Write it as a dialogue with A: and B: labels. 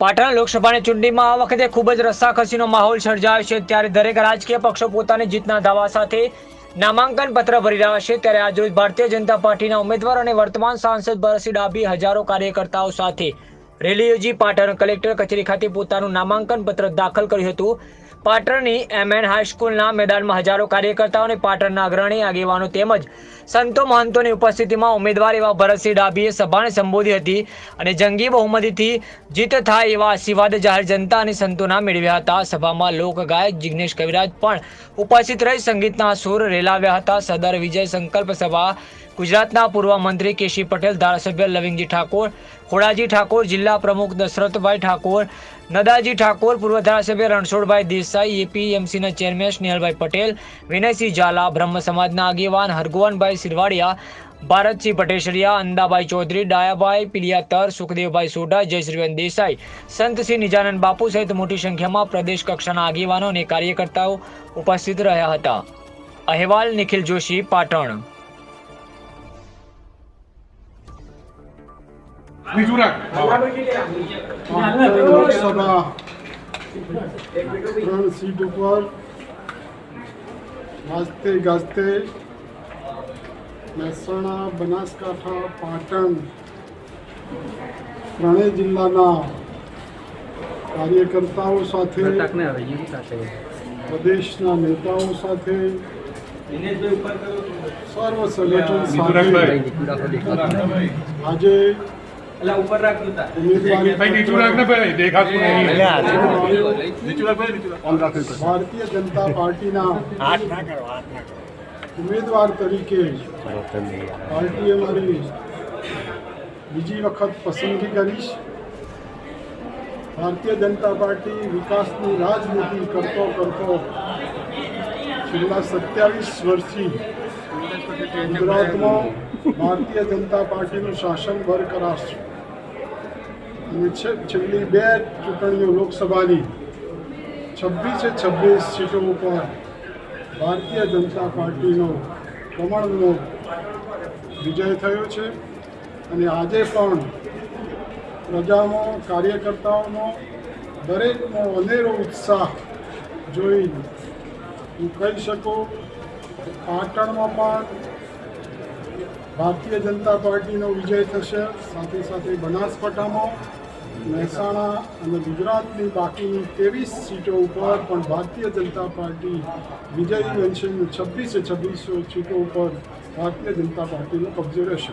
A: પાટણ લોકસભાની ચૂંટણીમાં આ વખતે ખૂબ જ રસ્સાકસીનો માહોલ સર્જાયો છે। ત્યારે દરેક રાજકીય પક્ષો પોતાની જીતના દાવા સાથે નામાંકન પત્ર ભરી રહ્યા છે। ત્યારે આજરોજ ભારતીય જનતા પાર્ટીના ઉમેદવાર અને વર્તમાન સાંસદ ભરતસિંહ ડાભી હજારો કાર્યકર્તાઓ સાથે રેલી યોજી પાટણ કલેક્ટર કચેરી ખાતે પોતાનું નામાંકન પત્ર દાખલ કર્યું હતું। પાટણની MN હાઈસ્કૂલના મેદાનમાં હજારો કાર્યકર્તાઓ અને પાટણના અગ્રણી આગેવાનો તેમજ સંતો મહંતોની ઉપસ્થિતિમાં ઉમેદવાર એવા ભરતસિંહ ડાભીએ સભાને સંબોધી હતી અને જંગી બહુમતીથી જીત થાય એવા આશીર્વાદ જાહેર જનતા અને સંતોના મેળવ્યા હતા। સભામાં લોકગાયક જિગ્નેશ કવિરાજ પણ ઉપસ્થિત રહી સંગીતના સૂર રેલાવ્યા હતા। સદર વિજય સંકલ્પ સભા ગુજરાતના પૂર્વ મંત્રી કેશી પટેલ, ધારાસભ્ય લવિંગજી ઠાકોર, ખોડાજી ઠાકોર, જિલ્લા પ્રમુખ દશરથભાઈ ઠાકોર, નદાજી ઠાકોર, પૂર્વ ધારાસભ્ય રણછોડભાઈ દેસાઈ, APMCના ચેરમેન સ્નેહલભાઈ પટેલ, વિનયસિંહ ઝાલા, બ્રહ્મ સમાજના આગેવાન હરગોવનભાઈ સિરવાડિયા, ભારતસિંહ પટેશરિયા, અંદાભાઈ ચૌધરી, ડાયાભાઈ પિલિયાતર, સુખદેવભાઈ સોઢા, જયશ્રીબેન દેસાઈ, સંતસિંહ નિજાનંદ બાપુ સહિત મોટી સંખ્યામાં પ્રદેશ કક્ષાના આગેવાનો અને કાર્યકર્તાઓ ઉપસ્થિત રહ્યા હતા। અહેવાલ નિખિલ જોશી, પાટણ।
B: લોકસભા 3 સીટ ઉપર વાજતે ગાજતે મહેસાણા, બનાસકાંઠા, પાટણ ત્રણેય જિલ્લાના કાર્યકર્તાઓ સાથે, પ્રદેશના નેતાઓ સાથે, સર્વ સંગઠન સાથે આજે ભારતીય જનતા પાર્ટીના ઉમેદવાર તરીકે પાર્ટીએ મારી બીજી વખત પસંદગી કરી। ભારતીય જનતા પાર્ટી વિકાસની રાજનીતિ કરતો છેલ્લા 27 વર્ષથી ગુજરાતમાં ભારતીય જનતા પાર્ટીનું શાસન બરકરાર છે અને છેલ્લી 2 ચૂંટણીઓ લોકસભાની 26 સીટો ઉપર ભારતીય જનતા પાર્ટીનો કમળનો વિજય થયો છે અને આજે પણ પ્રજામાં, કાર્યકર્તાઓનો દરેકનો અનેરો ઉત્સાહ જોઈ હું કહી શકું પાટણમાં પણ ભારતીય જનતા પાર્ટીનો વિજય થશે। સાથે સાથે બનાસકાંઠામાં, મહેસાણા અને ગુજરાતની બાકીની 23 સીટો ઉપર પણ ભારતીય જનતા પાર્ટી વિજયી બનશે। 26 સીટો ઉપર ભારતીય જનતા પાર્ટીનો કબજો રહેશે।